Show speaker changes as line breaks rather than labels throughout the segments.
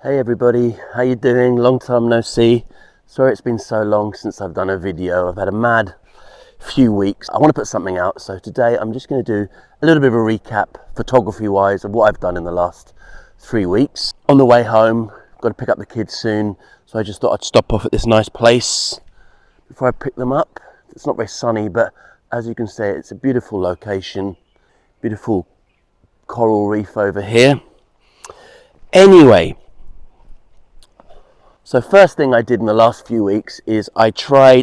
Hey everybody, how you doing? Long time no see. Sorry it's been so long since I've done a video. I've had a mad few weeks. I want to put something out, so today I'm just going to do a little bit of a recap, photography wise, of what I've done in the last 3 weeks. On the way home, got to pick up the kids soon, so I just thought I'd stop off at this nice place before I pick them up. It's not very sunny, but as you can see, it's a beautiful location, beautiful coral reef over here. Anyway, so first thing I did in the last few weeks is I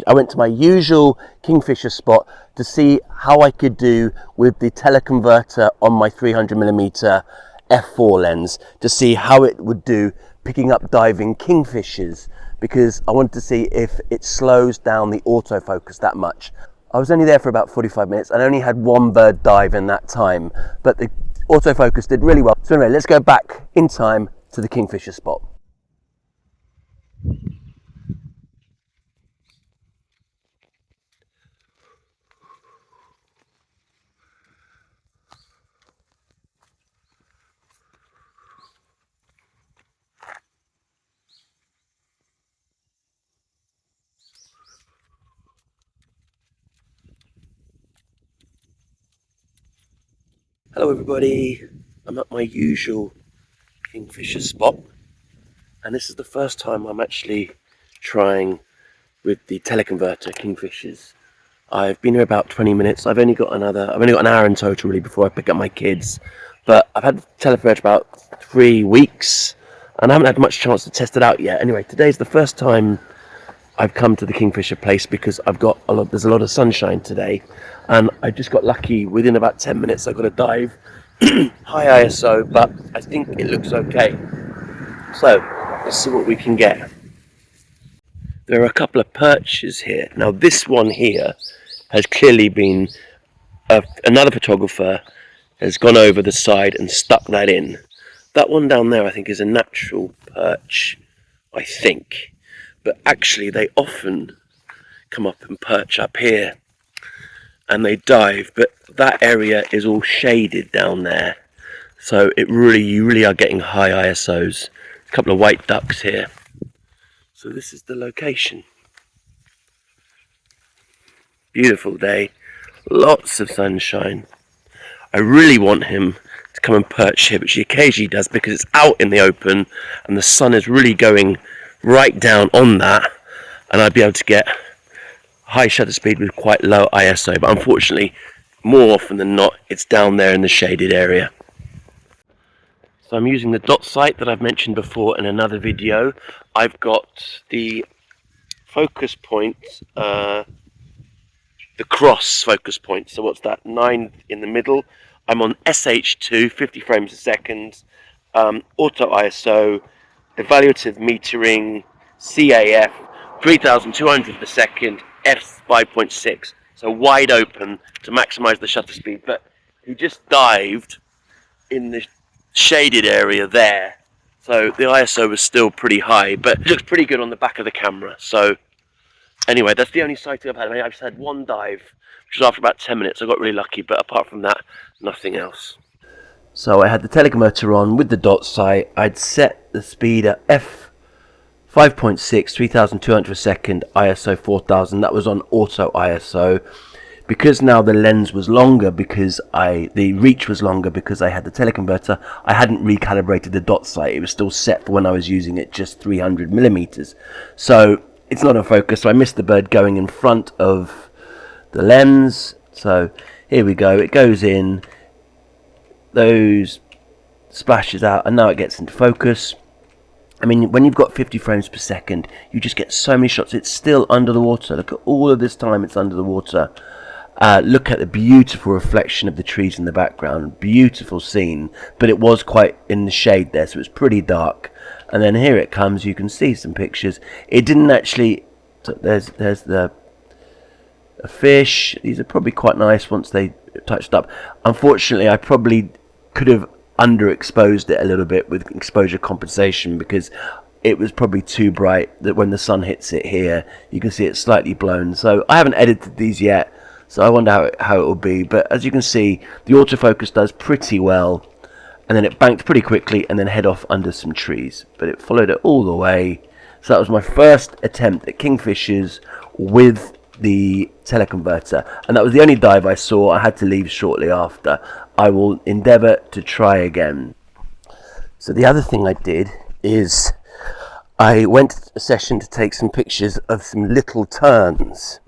went to my usual kingfisher spot to see how I could do with the teleconverter on my 300mm f4 lens, to see how it would do picking up diving kingfishers, because I wanted to see if it slows down the autofocus that much. I was only there for about 45 minutes and I only had one bird dive in that time, but the autofocus did really well. So anyway, let's go back in time to the kingfisher spot. Hello everybody, I'm at my usual kingfisher spot, and this is the first time I'm actually trying with the teleconverter kingfishers. I've been here about 20 minutes. I've only got an hour in total really before I pick up my kids, but I've had the teleconverter about 3 weeks and I haven't had much chance to test it out yet. Anyway, today's the first time I've come to the kingfisher place because there's a lot of sunshine today, and I just got lucky. Within about 10 minutes I got a dive. High ISO, but I think it looks okay. So let's see what we can get. There are a couple of perches here. Now this one here has clearly been another photographer has gone over the side and stuck that in. That one down there I think is a natural perch, I think. But actually they often come up and perch up here and they dive, but that area is all shaded down there, so you really are getting high ISOs. A couple of white ducks here. So this is the location. Beautiful day, lots of sunshine. I really want him to come and perch here, which he occasionally does because it's out in the open and the sun is really going right down on that, and I'd be able to get high shutter speed with quite low ISO, but unfortunately more often than not it's down there in the shaded area. So I'm using the dot sight that I've mentioned before in another video. I've got the focus point, the cross focus point, so what's that, 9 in the middle. I'm on SH2, 50 frames a second, auto ISO, evaluative metering, CAF, 3200 per second, f5.6, so wide open to maximize the shutter speed. But he just dived in the shaded area there, so the ISO was still pretty high, but it looks pretty good on the back of the camera. So anyway, that's the only sighting I've had. I've just had one dive, which was after about 10 minutes. I got really lucky, but apart from that, nothing else. So I had the teleconverter on with the dot sight. I'd set the speed at f5.6, 3200 a second, ISO 4000. That was on auto ISO. Because now the lens was longer, the reach was longer because I had the teleconverter, I hadn't recalibrated the dot sight. It was still set for when I was using it, just 300mm. So it's not in focus, so I missed the bird going in front of the lens. So here we go, it goes in, those splashes out, and now it gets into focus. I mean, when you've got 50 frames per second, you just get so many shots. It's still under the water. Look at all of this time it's under the water. Look at the beautiful reflection of the trees in the background. Beautiful scene, but it was quite in the shade there, so it's pretty dark. And then here it comes. You can see some pictures. It didn't actually. So there's a fish. These are probably quite nice once they touched up. Unfortunately, I probably could have underexposed it a little bit with exposure compensation, because it was probably too bright that when the sun hits it here, you can see it's slightly blown. So I haven't edited these yet, so I wonder how it will be. But as you can see, the autofocus does pretty well. and then it banked pretty quickly and then head off under some trees. But it followed it all the way. So that was my first attempt at kingfishers with the teleconverter, and that was the only dive I saw. I had to leave shortly after. I will endeavour to try again. So the other thing I did is I went to a session to take some pictures of some little terns,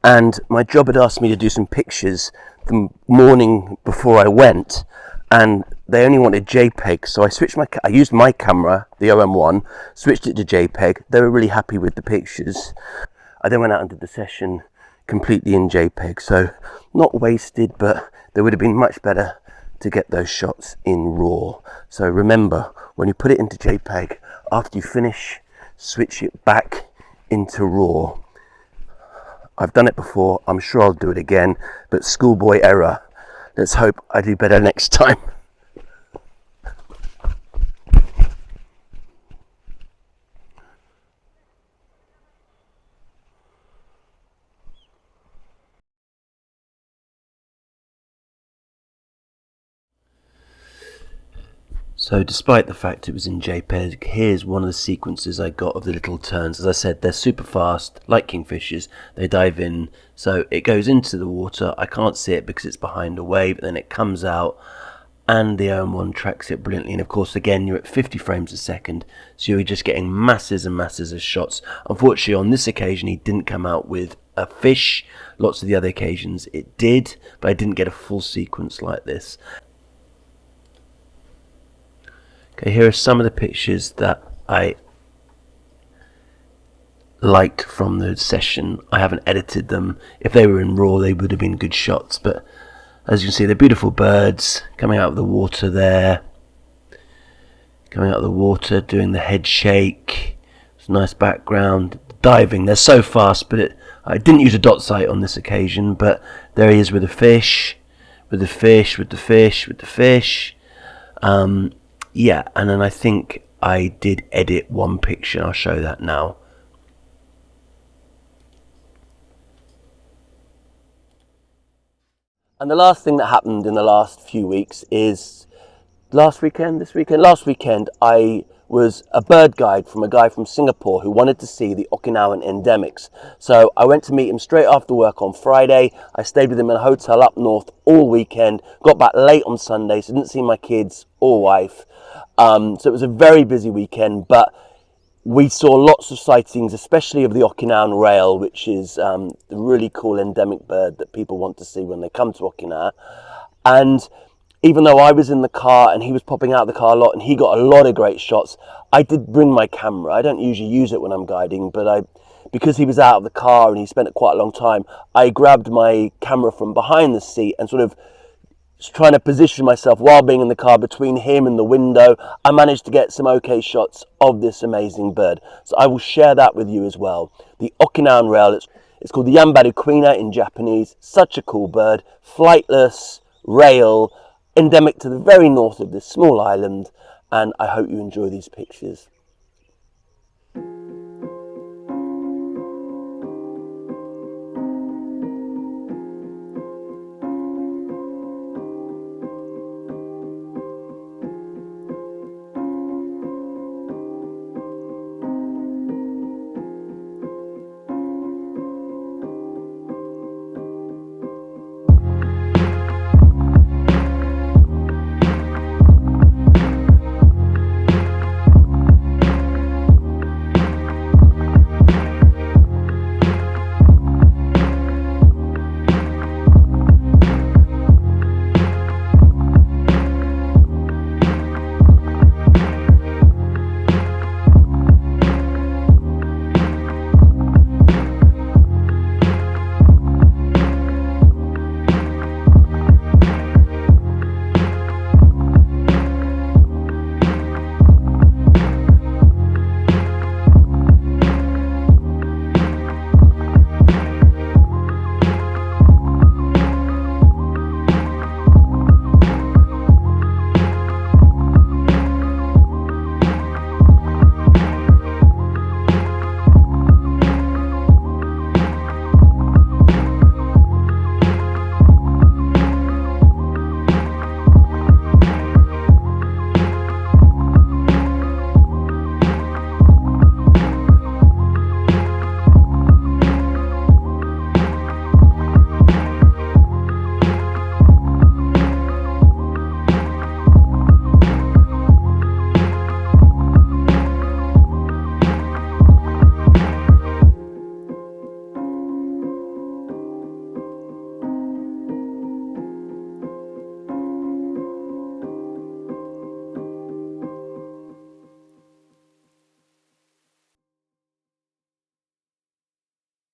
and my job had asked me to do some pictures the morning before I went, and they only wanted JPEG, so I used my camera, the OM1, switched it to JPEG. They were really happy with the pictures. I then went out and did the session completely in JPEG, so not wasted, but they would have been much better to get those shots in RAW. So remember, when you put it into JPEG, after you finish, switch it back into RAW. I've done it before, I'm sure I'll do it again, but schoolboy error. Let's hope I do better next time. So despite the fact it was in JPEG, here's one of the sequences I got of the little terns. As I said, they're super fast, like kingfishers. They dive in, so it goes into the water. I can't see it because it's behind a wave, but then it comes out, and the OM1 tracks it brilliantly. And of course, again, you're at 50 frames a second, so you're just getting masses and masses of shots. Unfortunately, on this occasion, he didn't come out with a fish. Lots of the other occasions it did, but I didn't get a full sequence like this. Okay, here are some of the pictures that I liked from the session. I haven't edited them. If they were in RAW, they would have been good shots, but as you can see, they're beautiful birds coming out of the water there. Coming out of the water, doing the head shake. It's a nice background. Diving, they're so fast, but I didn't use a dot sight on this occasion, but there he is with the fish, with the fish, with the fish, with the fish. Yeah, and then I think I did edit one picture. I'll show that now. And the last thing that happened in the last few weeks is last weekend, I was a bird guide from a guy from Singapore who wanted to see the Okinawan endemics. So I went to meet him straight after work on Friday. I stayed with him in a hotel up north all weekend, got back late on Sunday, so didn't see my kids or wife. So it was a very busy weekend, but we saw lots of sightings, especially of the Okinawan rail, which is a really cool endemic bird that people want to see when they come to Okinawa. And even though I was in the car and he was popping out of the car a lot and he got a lot of great shots, I did bring my camera. I don't usually use it when I'm guiding, but because he was out of the car and he spent it quite a long time, I grabbed my camera from behind the seat and sort of trying to position myself while being in the car between him and the window. I managed to get some okay shots of this amazing bird, so I will share that with you as well. The Okinawan rail, it's called the Yambaruquina in Japanese. Such a cool bird, flightless rail, endemic to the very north of this small island, and I hope you enjoy these pictures.